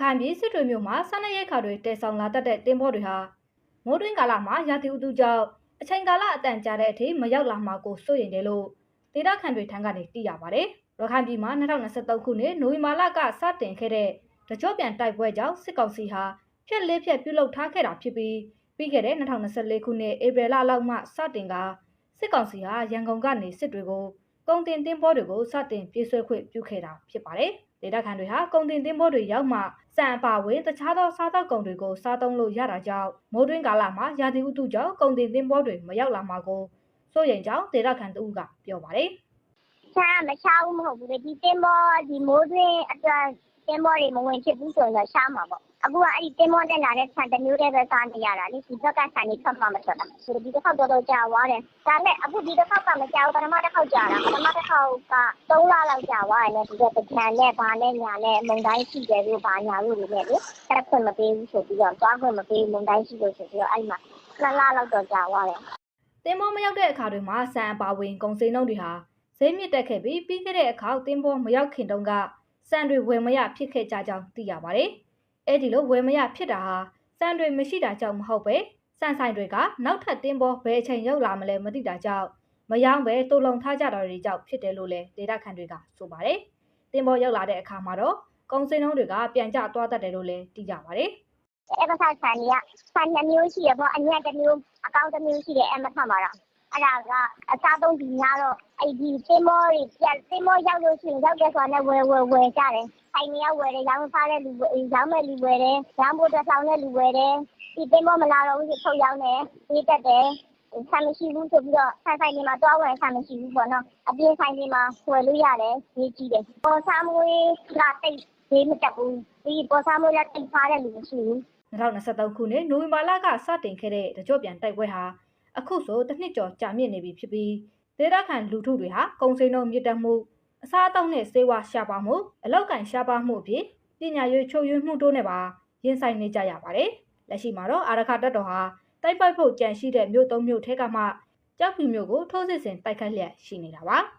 ခိုင်ပြည်စစ်တွေမြို့မှာစားနပ်ရိက္ခာတွေတည်ဆောင်လာတတ်တဲ့တင်ပေါ်တွေဟာမိုးတွင်းကာလမှာရာသီဥတုကြောင့်အချိန်ကာလအတန်ကြာတဲ့အထိမရောက်လာမှာကိုစိုးရိမ်တယ်လို့ဒေသခံတွေထံကနေသိရပါတယ်။ရခိုင်ပြည်မှာ2023ခုနှစ်နိုဝင်ဘာလကစတင်ခဲ့တဲ့တကြောပြန်တိုက်ပွဲကြောင့်စစ်ကောင်စီဟာဖြက်လေးဖြက်ပြုလုပ်ထားခဲ့တာဖြစ်ပြီးခဲ့တဲ့2024ခုနှစ်ဧပြီလလောက်မှစတင်ကစစ်ကောင်စီဟာရန်ကုန်ကနေစစ်တွေကိုကုန်တင်တင်ပေါ်တွေကိုစတင်ပြေးဆွဲခွင့်ပြုခဲ့တာဖြစ်ပါတယ်။ဒေသခံတွေဟာကုန်တင်တင်ပေါ်တွေရောက်မှစံအပါဝင်တခြားသောစားသောက်ကုန်တွေကိုစားသုံးလို့ရတာကြောင့်မိုးတွင်းကာလမှာရာသီဥတုကြောင့်ကုန်တင်တင်ပေါ်တွေမရောက်လာမှာကိုစိုးရိမ်ကြောင်းဒေသခံတို့ကပြောပါတယ်။ဆန်မရှားဘူးမဟုတ်ဘူးလေဒီတင်ပေါ်ဒီမိုးတွင်းအတွက်တင်ပေါ်တွေမဝင်ဖြစ်ဘူးဆိုရင်တော့ရှားမှာပေါ့အခုကအဲ့ဒီတင်ပေါ်နဲ့လာတဲ့ဆန်တစ်မျိုးတည်းပဲစားနေရတာလေဒီဘက်ကဆန်တွေထွက်မှမထွက်တာဒီတစ်ခေါက်တော့ကြာသွားတယ်ဒါပေမဲ့အခုဒီတစ်ခေါက်ကမကြောက်ပထမတစ်ခေါက်ကြာတာပထမတစ်ခေါက်က3လလောက်ကြာသွားတယ်လေဒီကပကြံနဲ့ဘာနဲ့ညာနဲ့မုန်တိုင်းရှိတယ်လို့ဘာညာလို့လည်းလေတက်ခွင့်မပေးဘူးဆိုပြီးတော့သွားခွင့်မပေးမုန်တိုင်းရှိလို့ဆိုပြီးတော့အဲ့မှာ2လလောက်တော့ကြာသွားတယ်တင်ပေါ်မရောက်တဲ့အခါတွေမှာဆန်အပါဝင်ကုန်စည်နှုန်းတွေဟာဈေးမြင့်တက်ခဲ့ပြီးခဲ့တဲ့အခါတင်ပေါ်မရောက်ခင်တုန်းကစံတွေဝယ်မရဖြစ်ခဲ့ကြကြောင်းသိရပါတယ်။အဲဒီလိုဝယ်မရဖြစ်တာဟာစံတွေမရှိတာကြောင့်မဟုတ်ပဲစံဆိုင်တွေကနောက်ထပ်တင်ပေါ်ဘယ်အချိန်ရောက်လာမလဲမသိတာကြောင့်မယောင်းပဲတူလုံထားကြတာတွေကြောင့်ဖြစ်တယ်လို့လည်းဒေသခံတွေကဆိုပါတယ်။တင်ပေါ်ရောက်လာတဲ့အခါမှာတော့ကုန်စည်နှုန်းတွေကပြန်ကျသွားတတ်တယ်လို့လည်းသိကြပါတယ်။အဲ့ကစားဆန်တွေကဆန်2မျိုးရှိရပေါ့အညက်1မျိုးအကောင့်1မျိုးရှိတယ်အဲ့မထမှာတော့အဲ့ဒါကအစားသုံးဒီများတော့အဲ့ဒီတင်မောတွေပြန်တင်မောရောက်လို့ရှိရင်ရောက်တဲ့ဆိုတာနဲ့ဝယ်ကြတယ်ဆိုင်နေရဝယ်တယ်ရောင်းစားတဲ့လူရောင်းမဲ့လူဝယ်တယ်ရောင်းဖို့အတွက်ဆောင်တဲ့လူဝယ်တယ်ဒီတင်မောမလာတော့ဘူးထုတ်ရောင်းတယ်ပေးတတ်တယ်ဆန်မရှိဘူးဆိုပြီးတော့ဆိုင်တွေမှာတွားဝယ်ဆန်မရှိဘူးပေါ့နော်အပြင်ဆိုင်တွေမှာဝယ်လို့ရတယ်ရေးကြည့်တယ်ပေါ်စားမွေးကတိတ်ဈေးမတက်ဘူးဒီပေါ်စားမွေးလည်းတိတ်ဖားတဲ့လူမရှိဘူး2023ခုနှစ်နိုဝင်ဘာလကစတင်ခဲ့တဲ့တကြော့ပြန်တိုက်ပွဲဟာအခုဆိုတစ်နှစ်ကျော်ကြာမြင့်နေပြီဖြစ်ပြီးဒေသခံလူထုတွေဟာကုန်စည်နှုန်းမြင့်တက်မှုအစားအသောက်နဲ့ဆေးဝါးရှားပါမှုအလောက်ကန်ရှားပါမှုအဖြစ်ပညာရေးချုပ်ရွေးမှုတို့နဲ့ပါရင်ဆိုင်နေကြရပါတယ်။လက်ရှိမှာတော့အာရခတပ်တော်ဟာတိုက်ပိုက်ဖို့ကြံရှိတဲ့မြို့ 3 မြို့ထဲကမှကြောက်ဖြူမြို့ကိုထိုးစစ်ဆင်တိုက်ခိုက်လျက်ရှိနေတာပါ။